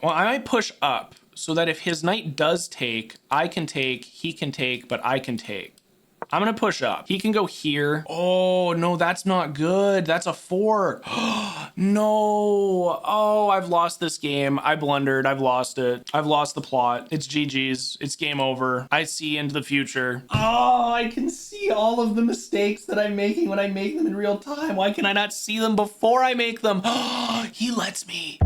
Well, I might push up so that if his knight does take, I can take, he can take, but I can take. I'm gonna push up. He can go here. Oh, no, that's not good. That's a 4. No. Oh, I've lost this game. I blundered. I've lost it. I've lost the plot. It's GG's. It's game over. I see into the future. Oh, I can see all of the mistakes that I'm making when I make them in real time. Why can I not see them before I make them? He lets me.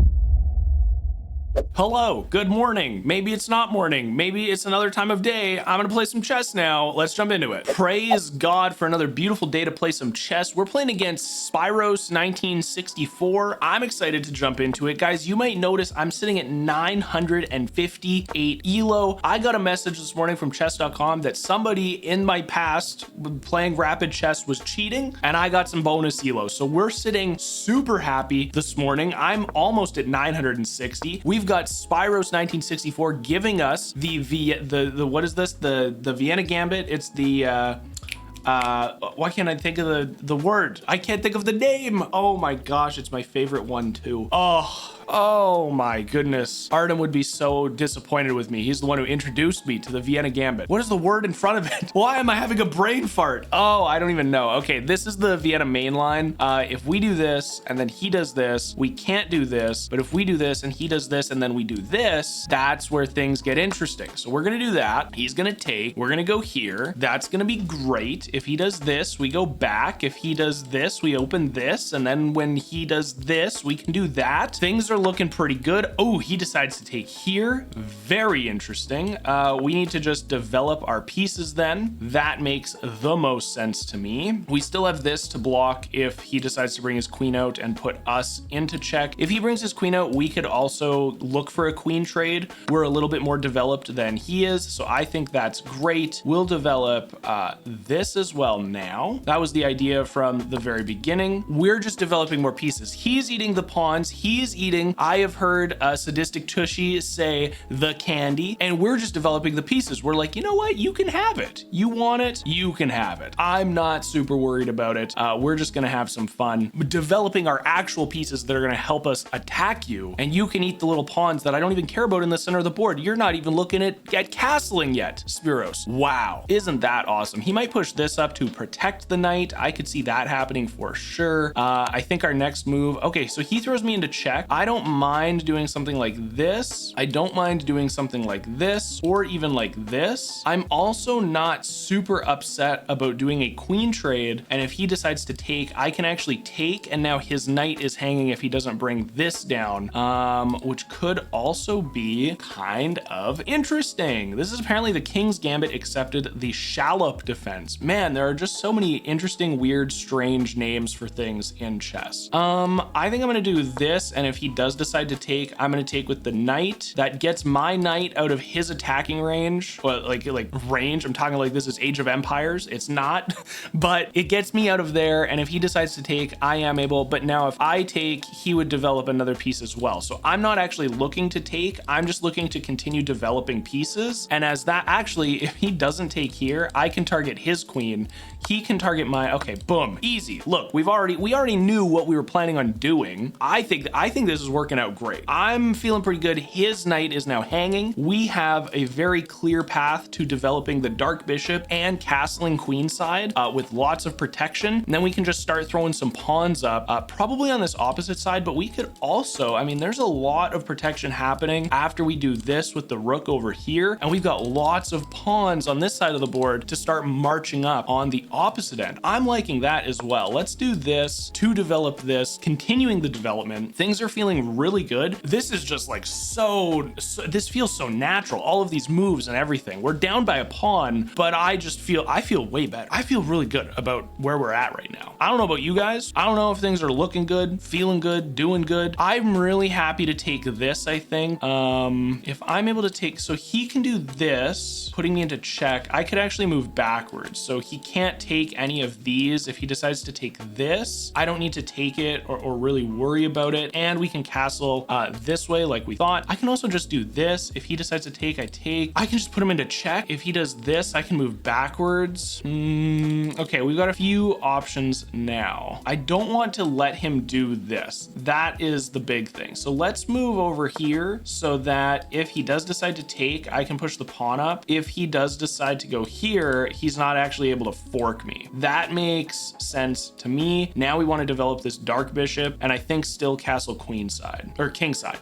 Hello, good morning. Maybe it's not morning. Maybe it's another time of day. I'm gonna play some chess now. Let's jump into it. Praise God for another beautiful day to play some chess. We're playing against Spyros 1964. I'm excited to jump into it. Guys, you might notice I'm sitting at 958 ELO. I got a message this morning from chess.com that somebody in my past playing rapid chess was cheating, and I got some bonus ELO. So we're sitting super happy this morning. I'm almost at 960. We've got Spyros 1964 giving us the what is this? The Vienna Gambit. It's the why can't I think of the word? I can't think of the name. Oh my gosh, it's my favorite one too. Oh my goodness. Artem would be so disappointed with me. He's the one who introduced me to the Vienna Gambit. What is the word in front of it? Why am I having a brain fart? Oh, I don't even know. Okay, this is the Vienna main line. If we do this and then he does this, we can't do this. But if we do this and he does this and then we do this, that's where things get interesting. So we're gonna do that. He's gonna take, we're gonna go here. That's gonna be great. If he does this, we go back. If he does this, we open this. And then when he does this, we can do that. Things are looking pretty good. Oh, he decides to take here. Very interesting. We need to just develop our pieces then. That makes the most sense to me. We still have this to block if he decides to bring his queen out and put us into check. If he brings his queen out, we could also look for a queen trade. We're a little bit more developed than he is, so I think that's great. We'll develop this as well now. That was the idea from the very beginning. We're just developing more pieces. He's eating the pawns. He's eating, I have heard Sadistic Tushy say the candy, and we're just developing the pieces. We're like, you know what? You can have it. You want it? You can have it. I'm not super worried about it. We're just gonna have some fun developing our actual pieces that are gonna help us attack you, and you can eat the little pawns that I don't even care about in the center of the board. You're not even looking at castling yet, Spyros. Wow, isn't that awesome? He might push this up to protect the knight. I could see that happening for sure. I think our next move, okay, so he throws me into check. I don't mind doing something like this. I don't mind doing something like this or even like this. I'm also not super upset about doing a queen trade. And if he decides to take, I can actually take, and now his knight is hanging if he doesn't bring this down, which could also be kind of interesting. This is apparently the King's Gambit accepted the Shallop defense. Man, there are just so many interesting, weird, strange names for things in chess. I think I'm gonna do this, and if he does decide to take, I'm gonna take with the knight. That gets my knight out of his attacking range. Well, like range, I'm talking like this is Age of Empires. It's not, but it gets me out of there. And if he decides to take, I am able, but now if I take, he would develop another piece as well. So I'm not actually looking to take, I'm just looking to continue developing pieces. And as that, actually, if he doesn't take here, I can target his queen. He can target my, okay, boom, easy. Look, we already knew what we were planning on doing. I think this is working out great. I'm feeling pretty good. His knight is now hanging. We have a very clear path to developing the dark bishop and castling queenside with lots of protection. And then we can just start throwing some pawns up, probably on this opposite side, but we could also, I mean, there's a lot of protection happening after we do this with the rook over here. And we've got lots of pawns on this side of the board to start marching up on the opposite end. I'm liking that as well. Let's do this to develop this, continuing the development. Things are feeling really good. This is just like this feels so natural. All of these moves and everything. We're down by a pawn, but I feel way better. I feel really good about where we're at right now. I don't know about you guys. I don't know if things are looking good, feeling good, doing good. I'm really happy to take this, I think. If I'm able to take, so he can do this, putting me into check. I could actually move backwards. So he can't take any of these. If he decides to take this, I don't need to take it or really worry about it. And we can castle this way like we thought. I can also just do this. If he decides to take, I take. I can just put him into check. If he does this, I can move backwards. Okay, we've got a few options now. I don't want to let him do this. That is the big thing. So let's move over here so that if he does decide to take, I can push the pawn up. If he does decide to go here, he's not actually able to fork me. That makes sense to me. Now we want to develop this dark bishop, and I think still castle queen side or king side.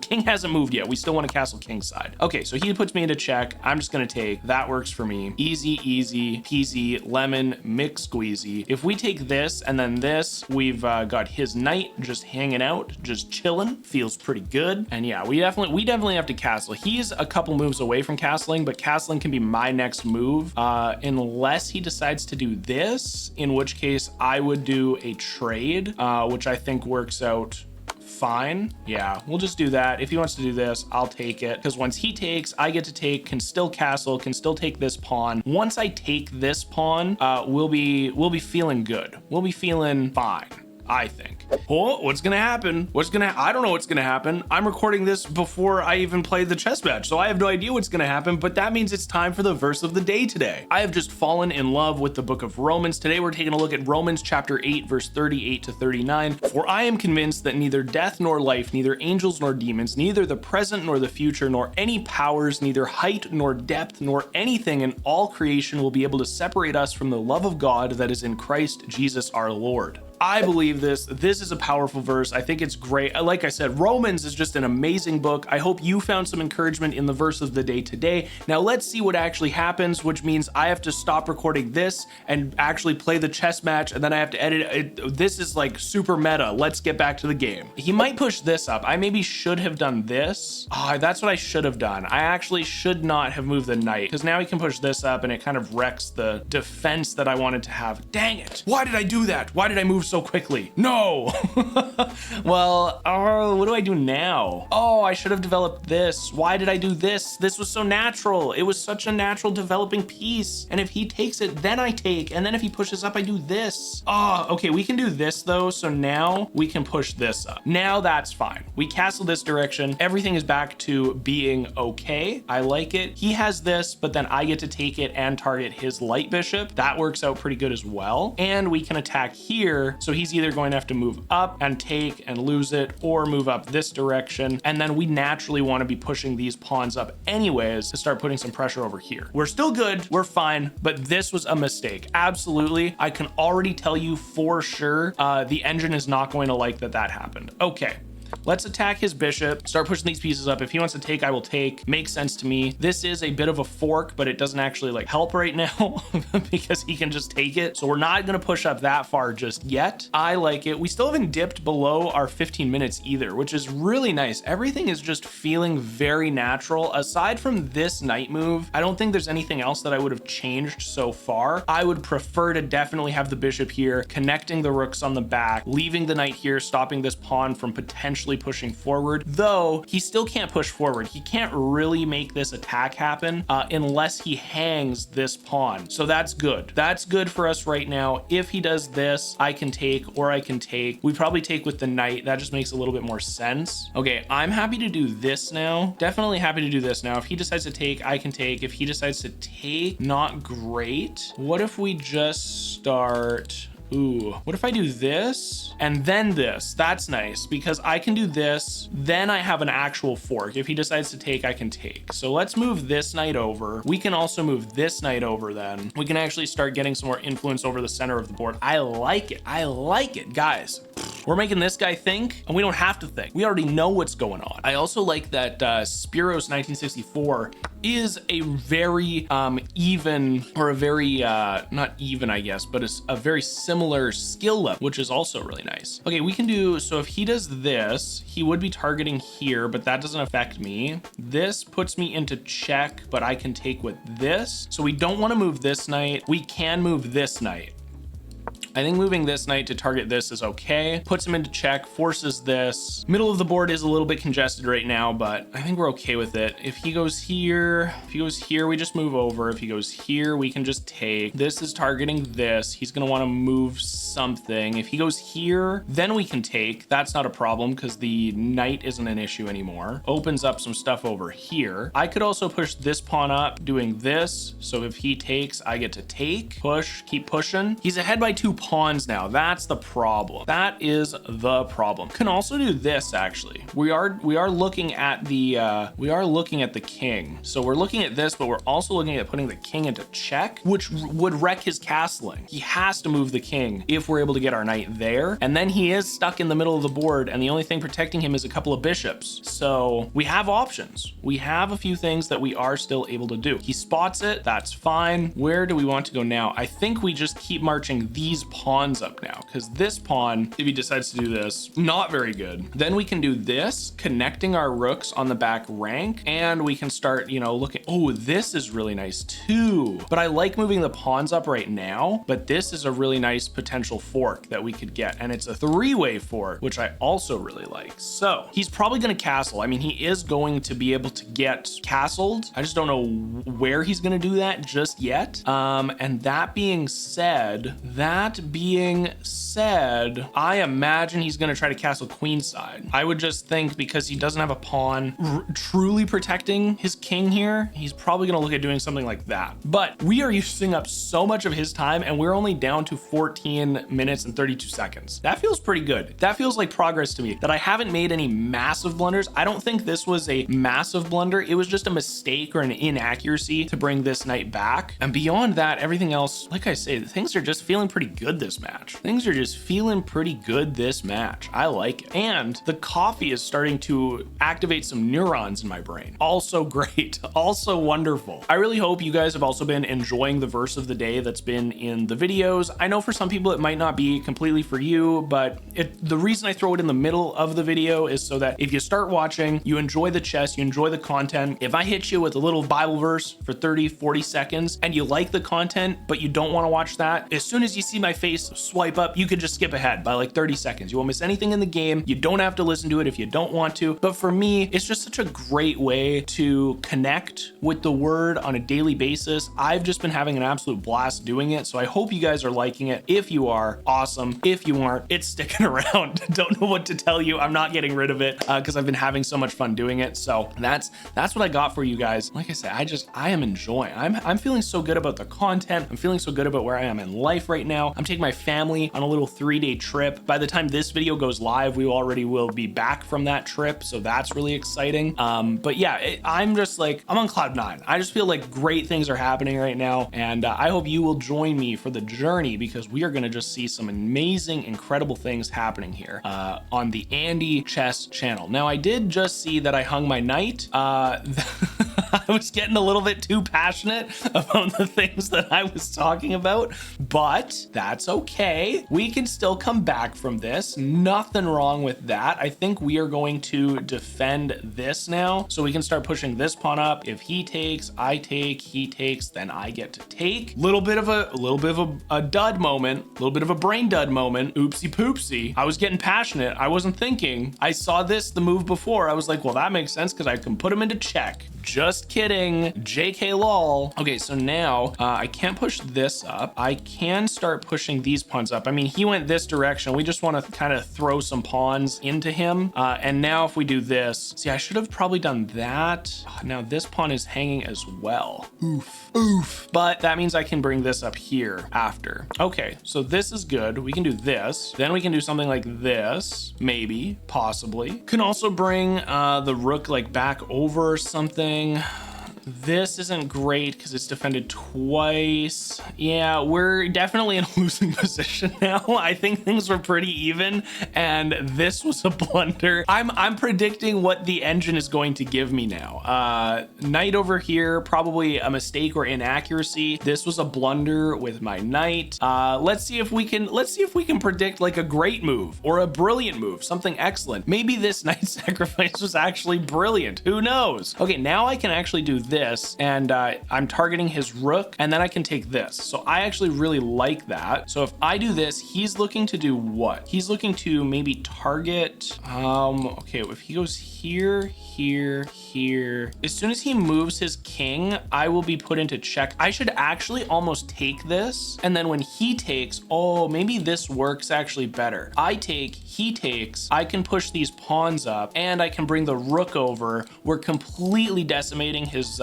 King hasn't moved yet. We still want to castle king side. Okay, so he puts me into check. I'm just going to take. That works for me. Easy peasy, lemon, mix squeezy. If we take this and then this, we've got his knight just hanging out, just chilling. Feels pretty good. And yeah, we definitely have to castle. He's a couple moves away from castling, but castling can be my next move unless he decides to do this, in which case I would do a trade, which I think works out fine. Yeah, we'll just do that. If he wants to do this, I'll take it, because once he takes, I get to take, can still castle, can still take this pawn. Once I take this pawn, we'll be feeling good. We'll be feeling fine, I think. Oh, what's gonna happen? I don't know what's gonna happen. I'm recording this before I even played the chess match, so I have no idea what's gonna happen, but that means it's time for the verse of the day today. I have just fallen in love with the book of Romans. Today we're taking a look at Romans chapter 8, verse 38 to 39. For I am convinced that neither death nor life, neither angels nor demons, neither the present nor the future, nor any powers, neither height nor depth, nor anything in all creation will be able to separate us from the love of God that is in Christ Jesus our Lord. I believe this. This is a powerful verse. I think it's great. Like I said, Romans is just an amazing book. I hope you found some encouragement in the verse of the day today. Now let's see what actually happens, which means I have to stop recording this and actually play the chess match, and then I have to edit it. This is like super meta. Let's get back to the game. He might push this up. I maybe should have done this. That's what I should have done. I actually should not have moved the knight, because now he can push this up and it kind of wrecks the defense that I wanted to have. Dang it. Why did I do that? Why did I move so quickly? No. Well, what do I do now? Oh, I should have developed this. Why did I do this? This was so natural. It was such a natural developing piece. And if he takes it, then I take. And then if he pushes up, I do this. Oh, okay. We can do this though. So now we can push this up. Now that's fine. We castle this direction. Everything is back to being okay. I like it. He has this, but then I get to take it and target his light bishop. That works out pretty good as well. And we can attack here. So he's either going to have to move up and take and lose it, or move up this direction. And then we naturally want to be pushing these pawns up anyways to start putting some pressure over here. We're still good. We're fine. But this was a mistake. Absolutely. I can already tell you for sure, the engine is not going to like that happened. Okay. Let's attack his bishop, start pushing these pieces up. If he wants to take, I will take. Makes sense to me. This is a bit of a fork, but it doesn't actually like help right now because he can just take it. So we're not going to push up that far just yet. I like it. We still haven't dipped below our 15 minutes either, which is really nice. Everything is just feeling very natural. Aside from this knight move, I don't think there's anything else that I would have changed so far. I would prefer to definitely have the bishop here, connecting the rooks on the back, leaving the knight here, stopping this pawn from potentially pushing forward, though he still can't push forward. He can't really make this attack happen unless he hangs this pawn. So that's good. That's good for us right now. If he does this, I can take, or I can take. We probably take with the knight. That just makes a little bit more sense. Okay, I'm happy to do this now. Definitely happy to do this now. If he decides to take, I can take. If he decides to take, not great. What if we just start... Ooh, what if I do this and then this? That's nice because I can do this. Then I have an actual fork. If he decides to take, I can take. So let's move this knight over. We can also move this knight over then. We can actually start getting some more influence over the center of the board. I like it. I like it, guys. We're making this guy think, and we don't have to think. We already know what's going on. I also like that Spiros 1964 is a very even, or a very, not even, I guess, but it's a very similar skill level, which is also really nice. Okay, we can do, so if he does this, he would be targeting here, but that doesn't affect me. This puts me into check, but I can take with this. So we don't want to move this knight. We can move this knight. I think moving this knight to target this is okay. Puts him into check, forces this. Middle of the board is a little bit congested right now, but I think we're okay with it. If he goes here, we just move over. If he goes here, we can just take. This is targeting this. He's gonna wanna move something. If he goes here, then we can take. That's not a problem because the knight isn't an issue anymore. Opens up some stuff over here. I could also push this pawn up doing this. So if he takes, I get to take, push, keep pushing. He's ahead by 2 pawns now. That's the problem. That is the problem. Can also do this actually. We are looking at the king. So we're looking at this, but we're also looking at putting the king into check, which would wreck his castling. He has to move the king if we're able to get our knight there. And then he is stuck in the middle of the board, and the only thing protecting him is a couple of bishops. So we have options. We have a few things that we are still able to do. He spots it, that's fine. Where do we want to go now? I think we just keep marching these pawns up now, because this pawn, if he decides to do this, not very good. Then we can do this, connecting our rooks on the back rank, and we can start, you know, looking. Oh, this is really nice too. But I like moving the pawns up right now, but this is a really nice potential fork that we could get, and it's a 3-way fork, which I also really like. So he's probably going to castle. I mean, he is going to be able to get castled. I just don't know where he's going to do that just yet. And that being said, I imagine he's going to try to castle queenside. I would just think because he doesn't have a pawn truly protecting his king here, he's probably going to look at doing something like that. But we are using up so much of his time, and we're only down to 14 minutes and 32 seconds. That feels pretty good. That feels like progress to me, that I haven't made any massive blunders. I don't think this was a massive blunder. It was just a mistake or an inaccuracy to bring this knight back. And beyond that, everything else, like I say, things are just feeling pretty good this match. Things are just feeling pretty good this match. I like it. And the coffee is starting to activate some neurons in my brain. Also great. Also wonderful. I really hope you guys have also been enjoying the verse of the day that's been in the videos. I know for some people it might not be completely for you, but the reason I throw it in the middle of the video is so that if you start watching, you enjoy the chess, you enjoy the content. If I hit you with a little Bible verse for 30, 40 seconds and you like the content, but you don't want to watch that, as soon as you see my face swipe up, you could just skip ahead by like 30 seconds. You won't miss anything in the game. You don't have to listen to it if you don't want to. But for me, it's just such a great way to connect with the word on a daily basis. I've just been having an absolute blast doing it. So I hope you guys are liking it. If you are, awesome. If you aren't, it's sticking around. Don't know what to tell you. I'm not getting rid of it because I've been having so much fun doing it. So that's what I got for you guys. Like I said, I am enjoying. I'm feeling so good about the content. I'm feeling so good about where I am in life right now. I'm taking my family on a little 3-day trip. By the time this video goes live, we already will be back from that trip. So that's really exciting. But yeah, I'm just like, I'm on cloud 9. I just feel like great things are happening right now. And I hope you will join me for the journey, because we are going to just see some amazing, incredible things happening here on the Andy Chess channel. Now, I did just see that I hung my knight. I was getting a little bit too passionate about the things that I was talking about, but that's okay. We can still come back from this. Nothing wrong with that. I think we are going to defend this now, so we can start pushing this pawn up. If he takes, I take, he takes, then I get to take. A little bit of a dud moment, a little bit of a brain dud moment. Oopsie poopsie. I was getting passionate. I wasn't thinking. I saw the move before. I was like, well, that makes sense because I can put him into check. Just kidding. JK lol. Okay, so now I can't push this up. I can start pushing these pawns up. I mean, he went this direction. We just want to kind of throw some pawns into him. And now if we do this, see, I should have probably done that. Now this pawn is hanging as well. Oof, oof. But that means I can bring this up here after. Okay, so this is good. We can do this. Then we can do something like this, maybe, possibly. Can also bring the rook like back over or something. This isn't great because it's defended twice. Yeah, we're definitely in a losing position now. I think things were pretty even, and this was a blunder. I'm predicting what the engine is going to give me now. Knight over here, probably a mistake or inaccuracy. This was a blunder with my knight. Let's see if we can predict like a great move or a brilliant move, something excellent. Maybe this knight sacrifice was actually brilliant. Who knows? Okay, now I can actually do this. this, and I'm targeting his rook, and then I can take this. So I actually really like that. So if I do this, he's looking to do what? He's looking to maybe target, okay, if he goes here, here, here. As soon as he moves his king, I will be put into check. I should actually almost take this. And then when he takes, oh, maybe this works actually better. I take, he takes, I can push these pawns up and I can bring the rook over. We're completely decimating his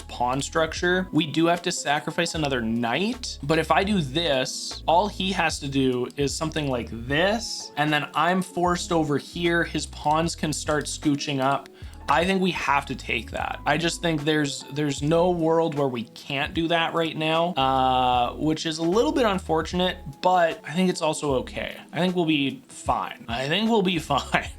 pawn structure. We do have to sacrifice another knight, but if I do this, all he has to do is something like this, and then I'm forced over here. His pawns can start scooching up. I think we have to take that. I just think there's no world where we can't do that right now, which is a little bit unfortunate, but I think it's also okay. I think we'll be fine. I think we'll be fine.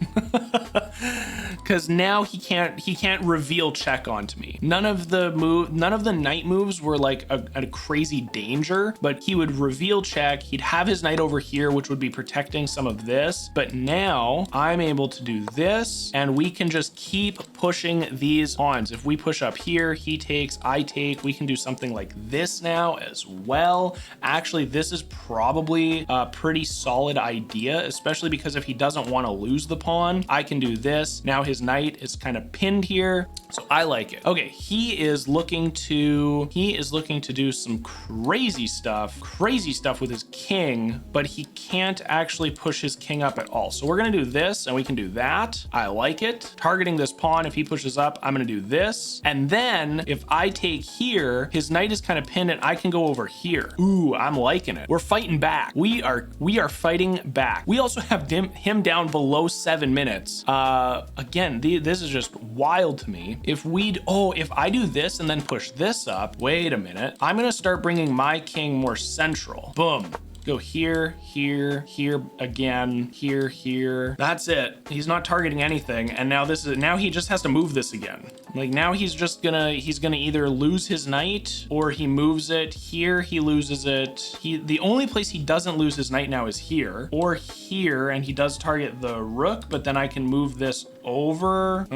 Because now he can't reveal check onto me. None of the knight moves were like a crazy danger, but he would reveal check. He'd have his knight over here, which would be protecting some of this. But now I'm able to do this, and we can just keep pushing these pawns. If we push up here, he takes, I take, we can do something like this now as well. Actually, this is probably a pretty solid idea, especially because if he doesn't want to lose the pawn, I can do this. Now his knight is kind of pinned here, so I like it. Okay, he is looking to do some crazy stuff with his king, but he can't actually push his king up at all. So we're gonna do this, and we can do that. I like it. Targeting this pawn, if he pushes up, I'm gonna do this. And then if I take here, his knight is kind of pinned and I can go over here. Ooh, I'm liking it. We're fighting back. We are fighting back. We also have him down below 7 minutes. Again, this is just wild to me. If I do this and then push this up, wait a minute. I'm gonna start bringing my king more central. Boom. Go here, here, here again, here, here. That's it. He's not targeting anything. And now he just has to move this again. Like now he's gonna either lose his knight or he moves it here. He loses it. The only place he doesn't lose his knight now is here or here. And he does target the rook, but then I can move this over.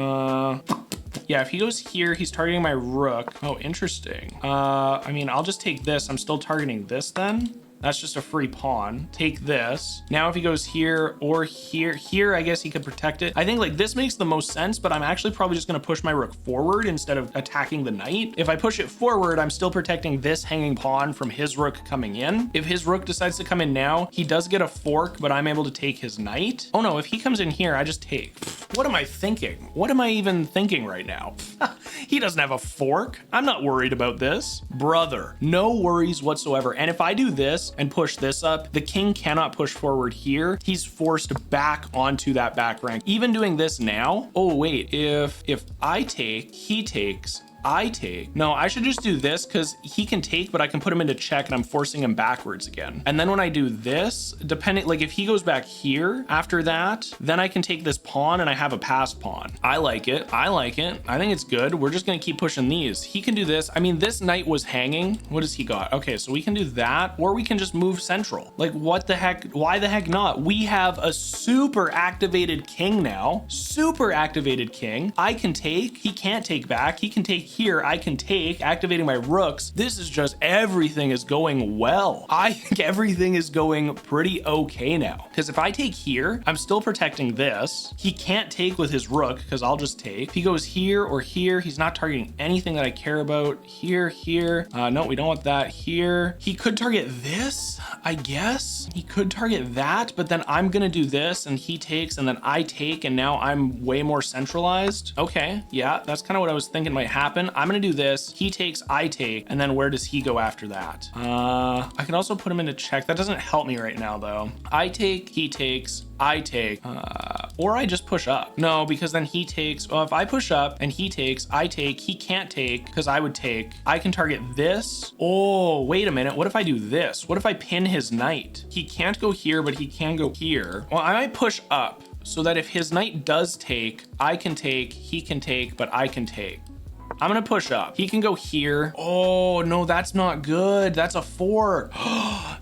Yeah, if he goes here, he's targeting my rook. Oh, interesting. I mean, I'll just take this. I'm still targeting this then. That's just a free pawn. Take this. Now if he goes here or here, I guess he could protect it. I think like this makes the most sense, but I'm actually probably just gonna push my rook forward instead of attacking the knight. If I push it forward, I'm still protecting this hanging pawn from his rook coming in. If his rook decides to come in now, he does get a fork, but I'm able to take his knight. Oh no, if he comes in here, I just take. What am I thinking? What am I even thinking right now? He doesn't have a fork. I'm not worried about this. Brother, no worries whatsoever. And if I do this and push this up, the king cannot push forward here. He's forced back onto that back rank. Even doing this now, oh wait, if I take, he takes, I take. No, I should just do this because he can take, but I can put him into check and I'm forcing him backwards again. And then when I do this, depending, like if he goes back here after that, then I can take this pawn and I have a passed pawn. I like it. I like it. I think it's good. We're just going to keep pushing these. He can do this. I mean, this knight was hanging. What has he got? Okay, so we can do that, or we can just move central. Like what the heck? Why the heck not? We have a super activated king now. Super activated king. I can take. He can't take back. He can take here, I can take, activating my rooks. This is just, everything is going well. I think everything is going pretty okay now. Because if I take here, I'm still protecting this. He can't take with his rook because I'll just take. If he goes here or here, he's not targeting anything that I care about. Here, here. No, we don't want that. Here. He could target this, I guess. He could target that, but then I'm gonna do this and he takes and then I take and now I'm way more centralized. Okay, yeah, that's kind of what I was thinking might happen. I'm gonna do this, he takes, I take, and then where does he go after that? I can also put him into check. That doesn't help me right now though. I take, he takes, I take, or I just push up. No, because then he takes. Well, if I push up and he takes, I take, he can't take because I would take. I can target this. Oh, wait a minute. What if I do this? What if I pin his knight? He can't go here, but he can go here. Well, I might push up so that if his knight does take, I can take, he can take, but I can take. I'm gonna push up. He can go here. Oh, no, that's not good. That's a fork.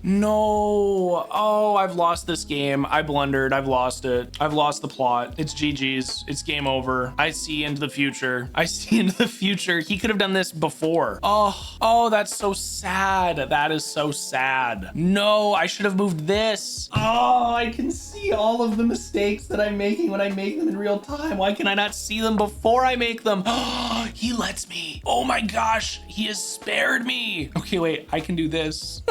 No. Oh, I've lost this game. I blundered. I've lost it. I've lost the plot. It's GG's. It's game over. I see into the future. I see into the future. He could have done this before. Oh, that's so sad. That is so sad. No, I should have moved this. Oh, I can see all of the mistakes that I'm making when I make them in real time. Why can I not see them before I make them? Oh, he lets me. Oh my gosh, he has spared me. Okay, wait, I can do this.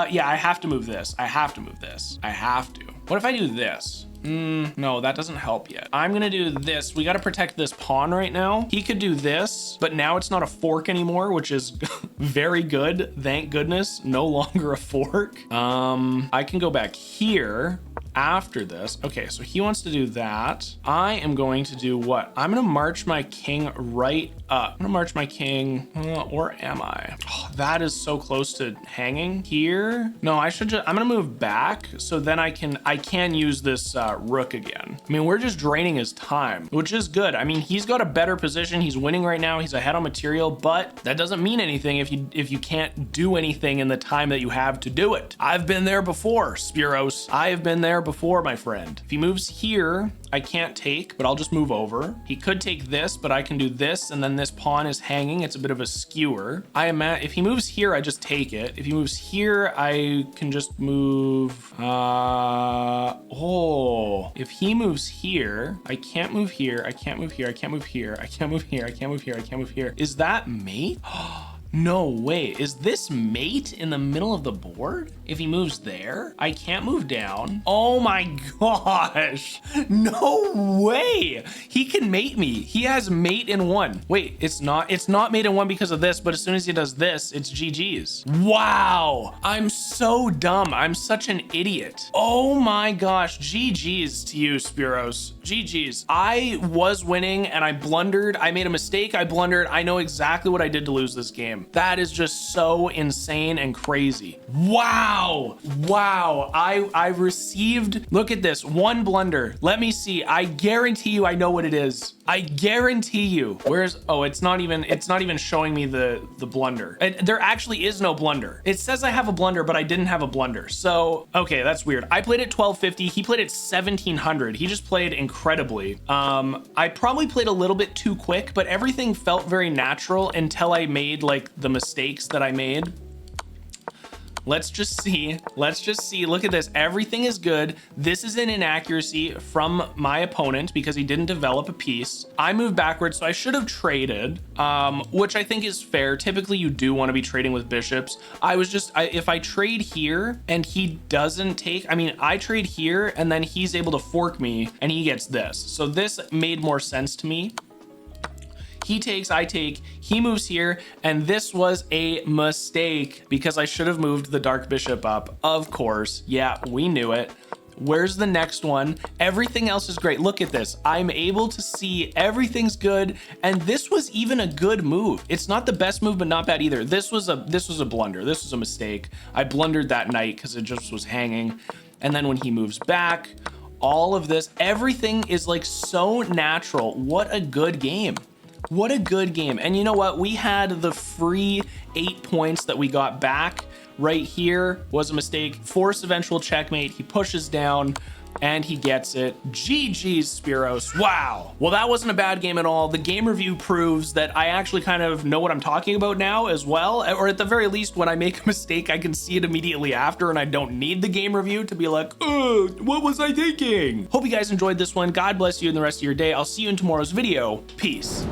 Yeah, I have to move this. I have to move this. I have to. What if I do this? No, that doesn't help yet. I'm gonna do this. We gotta protect this pawn right now. He could do this, but now it's not a fork anymore, which is very good. Thank goodness, no longer a fork. I can go back here after this. Okay, so he wants to do that. I am going to do what? I'm gonna march my king right up. I'm gonna march my king, or am I? Oh, that is so close to hanging here. No, I should just, I'm gonna move back so then I can use this rook again. I mean, we're just draining his time, which is good. I mean, he's got a better position. He's winning right now. He's ahead on material, but that doesn't mean anything if you can't do anything in the time that you have to do it. I've been there before, Spiros. I have been there before, my friend. If he moves here, I can't take, but I'll just move over. He could take this, but I can do this, and then this pawn is hanging. It's a bit of a skewer. If he moves here, I just take it. If he moves here, I can just move, if he moves here, I can't move here. I can't move here. I can't move here. I can't move here. I can't move here. I can't move here. Is that mate? No way. Is this mate in the middle of the board? If he moves there, I can't move down. Oh my gosh. No way. He can mate me. He has mate in one. Wait, it's not mate in one because of this, but as soon as he does this, it's GG's. Wow. I'm so dumb. I'm such an idiot. Oh my gosh. GG's to you, Spiros. GG's. I was winning and I blundered. I made a mistake. I blundered. I know exactly what I did to lose this game. That is just so insane and crazy. Wow. Wow. I received, look at this, one blunder. Let me see. I guarantee you I know what it is. I guarantee you. It's not even showing me the blunder. There actually is no blunder. It says I have a blunder, but I didn't have a blunder. So, okay, that's weird. I played at 1250. He played at 1700. He just played incredibly. I probably played a little bit too quick, but everything felt very natural until I made like the mistakes that I made. Let's just see. Look at this. Everything is good. This is an inaccuracy from my opponent because he didn't develop a piece. I moved backwards, so I should have traded, which I think is fair. Typically, you do want to be trading with bishops. If I trade here and he doesn't take, I trade here and then he's able to fork me and he gets this. So this made more sense to me. He takes, I take, he moves here, and this was a mistake because I should have moved the dark bishop up. Of course, yeah, we knew it. Where's the next one? Everything else is great. Look at this. I'm able to see everything's good, and this was even a good move. It's not the best move, but not bad either. This was a blunder. This was a mistake. I blundered that knight because it just was hanging. And then when he moves back, all of this, everything is like so natural. What a good game. What a good game. And you know what? We had the free 8 points that we got back right here. Was a mistake. Force eventual checkmate. He pushes down and he gets it. GG's, Spiros. Wow. Well, that wasn't a bad game at all. The game review proves that I actually kind of know what I'm talking about now as well. Or at the very least, when I make a mistake, I can see it immediately after and I don't need the game review to be like, what was I thinking? Hope you guys enjoyed this one. God bless you in the rest of your day. I'll see you in tomorrow's video. Peace.